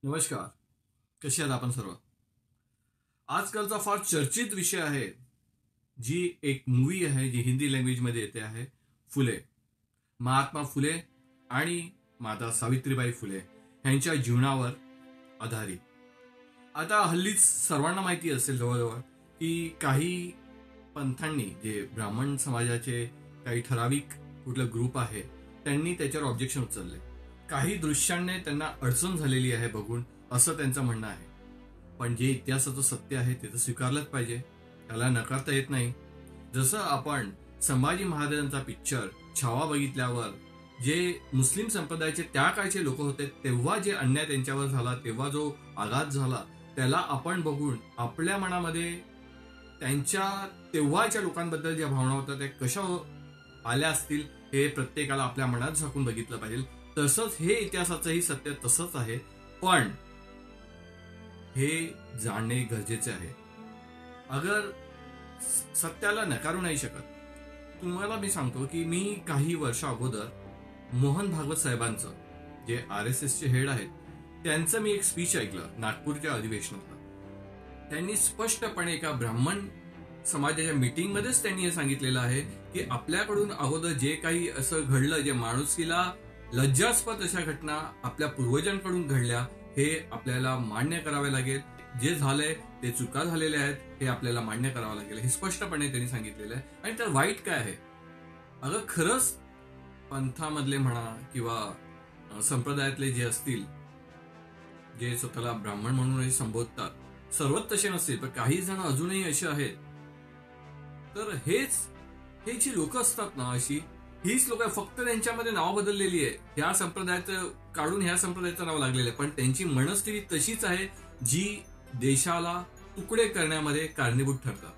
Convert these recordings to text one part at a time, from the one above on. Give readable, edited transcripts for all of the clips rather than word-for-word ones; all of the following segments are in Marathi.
नमस्कार. कसे आहात आपण सर्व? आजकालचा फार चर्चित विषय आहे, जी एक मूवी आहे जी हिंदी लँग्वेजमध्ये येते आहे, फुले. महात्मा फुले आणि माता सावित्रीबाई फुले यांच्या जीवनावर आधारित. आता हल्लीच सर्वांना माहिती असेल जवळजवळ की काही पंथांनी, जे ब्राह्मण समाजाचे काही ठराविक कुठलं ग्रुप आहे, त्यांनी त्याच्यावर ऑब्जेक्शन उचलले. काही दृश्यांनी त्यांना अडचण झालेली आहे बघून, असं त्यांचं म्हणणं आहे. पण जे इतिहासाचं सत्य आहे ते तर स्वीकारलंच पाहिजे, त्याला नकारता येत नाही. जसं आपण संभाजी महाराजांचा पिक्चर छावा बघितल्यावर जे मुस्लिम संप्रदायाचे त्या काळचे लोक होते, तेव्हा जे अन्याय त्यांच्यावर झाला, तेव्हा जो आघात झाला, त्याला आपण बघून आपल्या मनामध्ये त्यांच्या तेव्हाच्या लोकांबद्दल ज्या भावना होत्या त्या कशा आल्या असतील हे प्रत्येकाला आपल्या मनात झाकून बघितलं पाहिजे. तसंच हे इतिहासाचंही सत्य तसंच आहे, पण हे जाणणे गरजेचे आहे. अगर सत्याला नकारू नाही शकत. तुम्हाला मी सांगतो की मी काही वर्ष अगोदर मोहन भागवत साहेबांचं, जे RSSचे हेड आहेत, त्यांचं मी एक स्पीच ऐकलं नागपूरच्या अधिवेशनात. त्यांनी स्पष्टपणे एका ब्राह्मण समाजाच्या मीटिंगमध्येच त्यांनी हे सांगितलेलं आहे की आपल्याकडून अगोदर जे काही असं घडलं, जे माणुसकीला लज्जास्पद अशा घटना आपल्या पूर्वजांकडून घडल्या, हे आपल्याला मान्य करावे लागेल. जे झालंय ते चुका झालेल्या आहेत, हे आपल्याला मान्य करावं लागेल, हे स्पष्टपणे त्यांनी सांगितलेलं आहे. आणि तर वाईट काय आहे? अगं खरंच पंथामधले म्हणा किंवा संप्रदायातले जे असतील, जे स्वतःला ब्राह्मण म्हणून संबोधतात, सर्वच तसे नसतील, पण काही जण अजूनही असे आहेत. तर हे जी लोक असतात ना, हीच लोक फक्त त्यांच्यामध्ये नाव बदललेली आहे. ह्या संप्रदायाचं काढून ह्या संप्रदायाचं नाव लागलेलं आहे, पण त्यांची मनस्थिती तशीच आहे जी देशाला तुकडे करण्यामध्ये कारणीभूत ठरतात.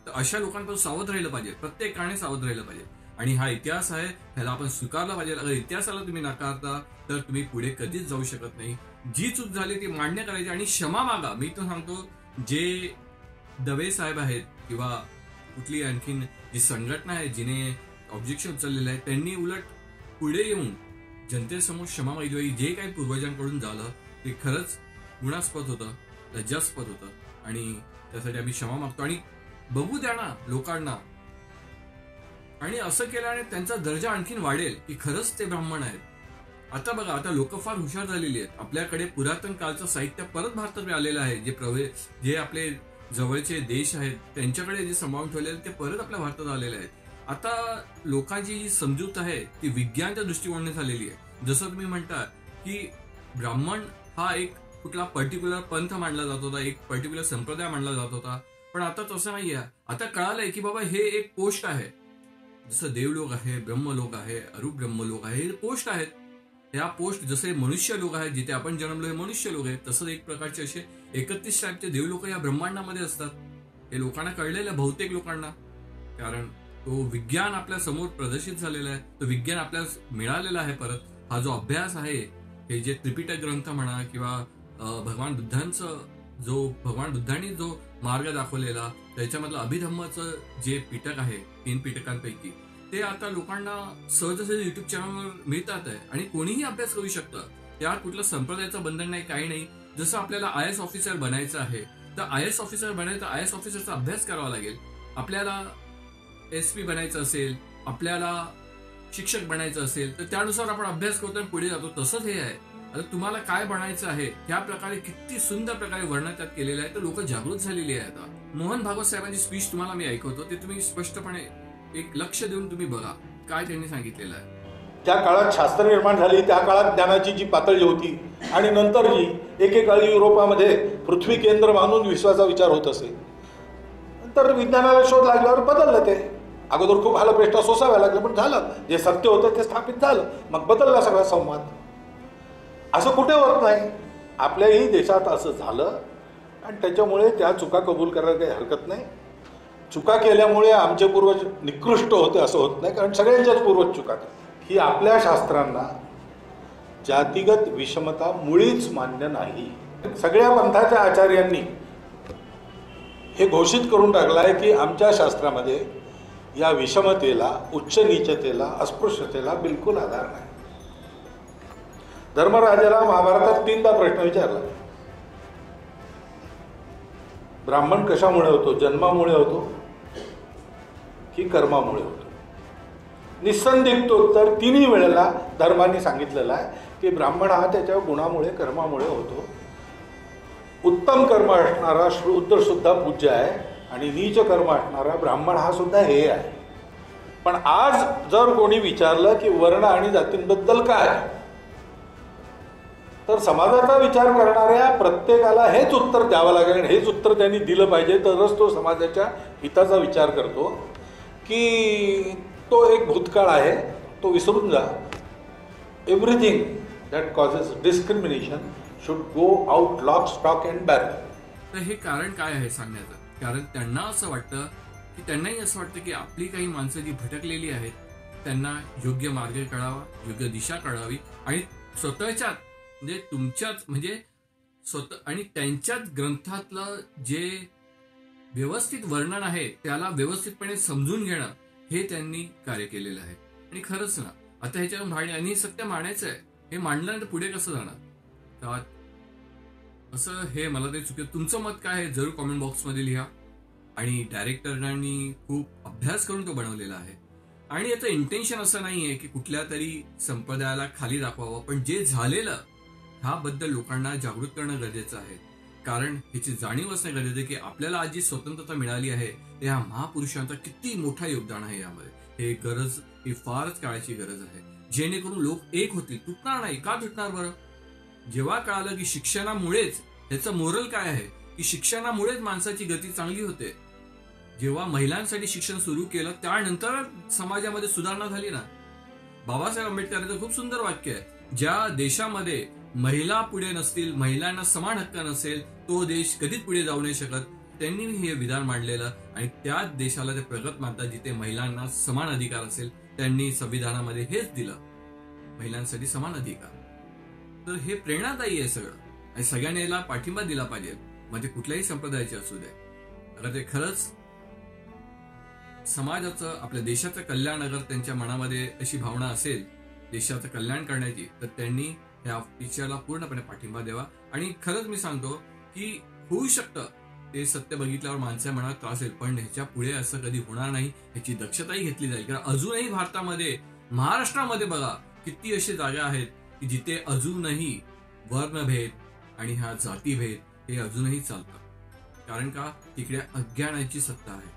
तर अशा लोकांपासून सावध राहिलं पाहिजे, प्रत्येकाने सावध राहिलं पाहिजे. आणि हा इतिहास आहे, ह्याला आपण स्वीकारला पाहिजे. अगर इतिहासाला तुम्ही नाकारता तर तुम्ही पुढे कधीच जाऊ शकत नाही. जी चूक झाली ती मान्य करायची आणि क्षमा मागा. मी तर सांगतो, जे दवे साहेब आहेत किंवा कुठली आणखीन जी संघटना आहे जिने ऑब्जेक्शन उचललेलं आहे, त्यांनी उलट पुढे येऊन जनतेसमोर क्षमा मागितली. जे काही पूर्वजांकडून झालं ते खरंच गुणास्पद होतं, लज्जास्पद होतं, आणि त्यासाठी आम्ही क्षमा मागतो. आणि बघू द्या ना लोकांना. आणि असं केल्याने त्यांचा दर्जा आणखीन वाढेल की खरंच ते ब्राह्मण आहेत. आता बघा, आता लोक फार हुशार झालेली आहेत. आपल्याकडे पुरातन काळचं साहित्य परत भारतात आलेलं आहे. जे आपले जवळचे देश आहेत त्यांच्याकडे जे सांभाळून ठेवलेले ते परत आपल्या भारतात आलेले आहेत. आता लोकांची जी समजूत आहे ती विज्ञानच्या दृष्टिकोनाने झालेली आहे. जसं तुम्ही म्हणता की ब्राह्मण हा एक कुठला पर्टिक्युलर पंथ मानला जात होता, एक पर्टिक्युलर संप्रदाय मानला जात होता, पण आता तसं नाहीये. आता कळालंय की बाबा हे एक पोस्ट आहे. जसं देवलोक आहे, ब्रह्मलोक आहे, अरूप ब्रह्मलोक आहे, हे पोस्ट आहेत. ह्या पोस्ट जसे मनुष्य लोक आहेत, जिथे आपण जन्मलो हे मनुष्य लोक आहेत, तसंच एक प्रकारचे असे 31 टाईपचे देवलोक या ब्रह्मांडामध्ये असतात. हे लोकांना कळलेलं, बहुतेक लोकांना, कारण तो विज्ञान आपल्या समोर प्रदर्शित झालेला आहे. तो विज्ञान आपल्याला मिळालेला आहे. परत हा जो अभ्यास आहे, हे जे त्रिपिटक ग्रंथ म्हणा किंवा भगवान बुद्धांनी जो मार्ग दाखवलेला, त्याच्यामधलं अभिधम्मचं जे पिटक आहे 3 पिटकांपैकी, ते आता लोकांना सहज युट्यूब चॅनलवर मिळतात आहे आणि कोणीही अभ्यास करू शकतं. त्यात कुठलं संप्रदायाचं बंधन नाही, काही नाही. जसं आपल्याला IAS ऑफिसर बनायचं आहे तर IAS ऑफिसर बनायचं, IAS ऑफिसरचा अभ्यास करावा लागेल. आपल्याला SP बनायचं असेल, आपल्याला शिक्षक बनायचं असेल, तर त्यानुसार आपण अभ्यास करतो आणि पुढे जातो. तसंच हे आहे. आता तुम्हाला काय बनायचं आहे त्या प्रकारे किती सुंदर प्रकारे वर्णन त्यात केलेलं आहे. तर लोक जागृत झालेली आहे. आता मोहन भागवत साहेबांची स्पीच तुम्हाला मी ऐकवतो, ते तुम्ही स्पष्टपणे एक लक्ष देऊन तुम्ही बघा काय त्यांनी सांगितलेलं आहे. त्या काळात शास्त्र निर्माण झाली, त्या काळात ज्ञानाची जी पातळी होती, आणि नंतर जी एकेकाळी युरोपामध्ये पृथ्वी केंद्र मानून विश्वाचा विचार होत असे, नंतर विज्ञानाला शोध लागल्यावर बदललं. ते अगोदर खूप हालपेष्टा सोसाव्या लागलं, पण झालं. जे सत्य होतं ते स्थापित झालं, मग बदलला सगळा संवाद. असं कुठे होत नाही. आपल्याही देशात असं झालं आणि त्याच्यामुळे त्या चुका कबूल करायला काही हरकत नाही. चुका केल्यामुळे आमचे पूर्वज निकृष्ट होते असं होत नाही, कारण सगळ्यांच्याच पूर्वज चुका केल्या. ही आपल्या शास्त्रांना जातीगत विषमता मुळीच मान्य नाही. सगळ्या पंथाच्या आचार्यांनी हे घोषित करून टाकलं आहे की आमच्या शास्त्रामध्ये या विषमतेला, उच्च नीचतेला, अस्पृश्यतेला बिलकुल आधार नाही. धर्मराजाला महाभारतात 3दा प्रश्न विचारला. ब्राह्मण कशामुळे होतो? जन्मामुळे होतो की कर्मामुळे होतो? निस्संदिग्ध उत्तर तिन्ही वेळेला धर्माने सांगितलेलं आहे की ब्राह्मण हा त्याच्या गुणामुळे कर्मामुळे होतो. उत्तम कर्म असणारा शूद्र सुद्धा पूज्य आहे आणि नीच कर्म असणारा ब्राह्मण हा सुद्धा हे आहे. पण आज जर कोणी विचारलं की वर्ण आणि जातींबद्दल काय, तर समाजाचा विचार करणाऱ्या प्रत्येकाला हेच उत्तर द्यावं लागेल. हेच उत्तर त्यांनी दिलं पाहिजे, तरच तो समाजाच्या हिताचा विचार करतो. की तो एक भूतकाळ आहे, तो विसरून जा. Everything that causes discrimination should go out lock stock and barrel. तर हे कारण काय आहे सांगण्याचं? कारण त्यांना असं वाटतं की त्यांनाही असं वाटतं की आपली काही माणसं जी भटकलेली आहेत त्यांना योग्य मार्ग कळावा, योग्य दिशा कळावी आणि स्वतःच्या म्हणजे तुमच्याच म्हणजे स्वतः आणि त्यांच्याच ग्रंथातलं जे व्यवस्थित वर्णन आहे त्याला व्यवस्थितपणे समजून घेणं हे त्यांनी कार्य केलेलं आहे. आणि खरंच ना, आता ह्याच्यावर आणि सत्य मांडायचं आहे. हे मांडल्यानंतर पुढे कसं जाणार का असं हे मला ते चुकीचं. तुमचं मत काय आहे जरूर कॉमेंट बॉक्समध्ये लिहा. आणि डायरेक्टरांनी खूप अभ्यास करून तो बनवलेला आहे. आणि याचं इंटेन्शन असं नाहीये की कुठल्या तरी संप्रदायाला खाली दाखवावं, पण जे झालेलं ह्याबद्दल लोकांना जागृत करणं गरजेचं आहे. कारण ह्याची जाणीव असणं गरजेचं आहे की आपल्याला आज जी स्वतंत्रता मिळाली आहे त्या महापुरुषांचं किती मोठं योगदान आहे यामध्ये. हे गरज, ही फारच काळाची गरज आहे. जेणेकरून लोक एक होतील, तुटणार नाही. का तुटणार बरं? जेव्हा कळालं की शिक्षणामुळेच, ह्याचं मोरल काय आहे की शिक्षणामुळेच माणसाची गती चांगली होते. जेव्हा महिलांसाठी शिक्षण सुरू केलं त्यानंतर समाजामध्ये सुधारणा झाली ना. बाबासाहेब आंबेडकरांचं खूप सुंदर वाक्य आहे, ज्या देशामध्ये महिला पुढे नसतील, महिलांना समान हक्क नसेल, तो देश कधीच पुढे जाऊ नाही शकत. त्यांनी हे विधान मांडलेलं आणि त्याच देशाला ते प्रगत मानतात जिथे महिलांना समान अधिकार असेल. त्यांनी संविधानामध्ये हेच दिलं, महिलांसाठी समान अधिकार. तर हे प्रेरणादायी आहे सगळं आणि सगळ्यांनी याला पाठिंबा दिला पाहिजे, म्हणजे कुठल्याही संप्रदायाचे असू दे. अगर ते खरंच समाजाचं, आपल्या देशाचं कल्याण अगर त्यांच्या मनामध्ये अशी भावना असेल देशाचं कल्याण करण्याची, तर त्यांनी ह्या विचाराला पूर्णपणे पाठिंबा द्यावा. आणि खरंच मी सांगतो की होऊ शकतं ते सत्य बघितल्यावर माणसाच्या मनात त्रास येईल, पण ह्याच्या पुढे असं कधी होणार नाही ह्याची दक्षताही घेतली जाईल. कारण अजूनही भारतामध्ये, महाराष्ट्रामध्ये बघा किती अशी जागा आहेत की जिथे अजूनही वर्णभेद आणि हा जातीभेद हे अजूनही चालतं. कारण का? तिकडे अज्ञानाची सत्ता आहे,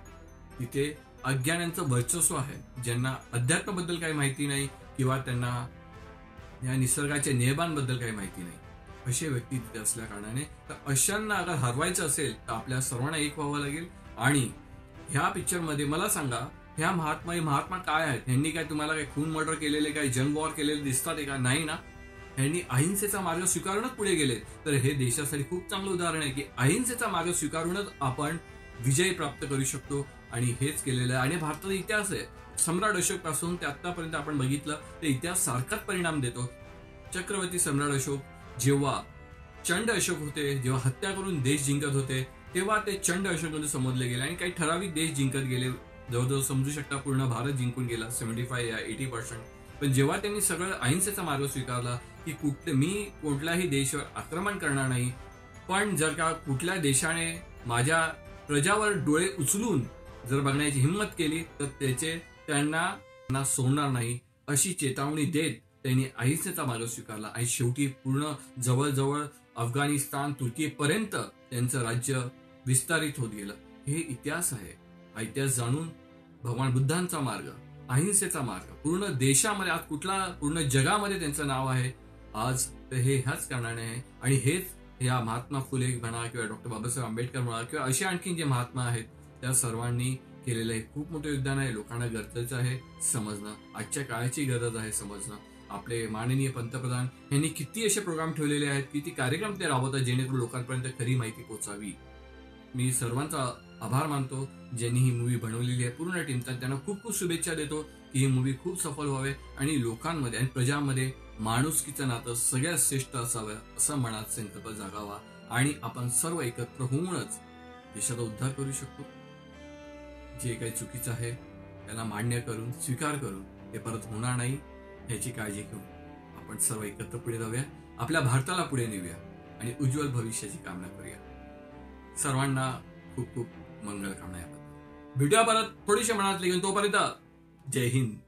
तिथे अज्ञानाचं वर्चस्व आहे. ज्यांना अध्यात्माबद्दल काही माहिती नाही किंवा त्यांना या निसर्गाच्या नियमांबद्दल काही माहिती नाही, असे व्यक्ती तिथे असल्या कारणाने, तर अशांना अगर हरवायचं असेल तर आपल्या सर्वांना एक व्हावं लागेल. आणि ह्या पिक्चरमध्ये मला सांगा, ह्या महात्मा काय आहेत? ह्यांनी काय तुम्हाला काही खून मर्डर केलेले, काही जंग वॉर केलेले दिसतात का? नाही ना. ह्यांनी अहिंसेचा मार्ग स्वीकारूनच पुढे गेले. तर हे देशासाठी खूप चांगलं उदाहरण आहे की अहिंसेचा मार्ग स्वीकारूनच आपण विजय प्राप्त करू शकतो. आणि हेच केलेलं आहे. आणि भारताचा इतिहास आहे, सम्राट अशोक पासून ते आतापर्यंत आपण बघितलं ते इतिहास सारखाच परिणाम देतो. चक्रवर्ती सम्राट अशोक, जेव्हा चंड अशोक होते, जेव्हा हत्या करून देश जिंकत होते, तेव्हा ते चंड अशोक मध्ये समजले गेले आणि काही ठराविक देश जिंकत गेले. जवळजवळ समजू शकता पूर्ण भारत जिंकून गेला, 75 या 80%. पण जेव्हा त्यांनी सगळं अहिंसेचा मार्ग स्वीकारला की मी कुठल्याही देशावर आक्रमण करणार नाही, पण जर का कुठल्या देशाने माझ्या प्रजावर डोळे उचलून जर बघण्याची हिंमत केली तर त्यांना सोडणार नाही, अशी चेतावणी देत त्यांनी अहिंसेचा मार्ग स्वीकारला. आणि शेवटी पूर्ण जवळजवळ अफगाणिस्तान, तुर्कीपर्यंत त्यांचं राज्य विस्तारित होत गेलं. हे इतिहास आहे. हा इतिहास जाणून भगवान बुद्धांचा मार्ग, अहिंसेचा मार्ग पूर्ण देशामध्ये, आज पूर्ण जगामध्ये त्यांचं नाव आहे आज. तर हे ह्याच कारणाने आहे. आणि हेच या महात्मा फुले म्हणा किंवा डॉक्टर बाबासाहेब आंबेडकर म्हणा किंवा असे आणखी जे महात्मा आहेत त्या सर्वांनी केलेलं आहे खूप मोठं योगदान आहे. लोकांना गरजेचं आहे समजणं, आजच्या काळाची गरज आहे समजणं. आपले माननीय पंतप्रधान यांनी किती असे प्रोग्राम ठेवलेले आहेत, किती कार्यक्रम ते राबवतात जेणेकरून लोकांपर्यंत खरी माहिती पोहोचावी. मी सर्वांचा आभार मानतो ज्यांनी ही मूवी बनवलेली आहे, पूर्ण टीम. त्यांना खूप खूप शुभेच्छा देतो की ही मूवी खूप सफल व्हावे आणि लोकांमध्ये आणि प्रजामध्ये माणुसकीचं नातं सगळ्यात श्रेष्ठ असावं असं मनात संकल्प जागावा आणि आपण सर्व एकत्र होऊनच देशाचा उद्धार करू शकतो. जे काही चुकीचं आहे त्याला मान्य करून, स्वीकार करून ते परत होणार नाही याची काळजी घेऊन आपण सर्व एकत्र पुढे जाऊया, आपल्या भारताला पुढे नेऊया आणि उज्ज्वल भविष्याची कामना करूया. सर्वांना खूप खूप मंगल कामना याबद्दल. भेटूया परत थोडीशी मनातली घेऊन. तोपर्यंत जय हिंद.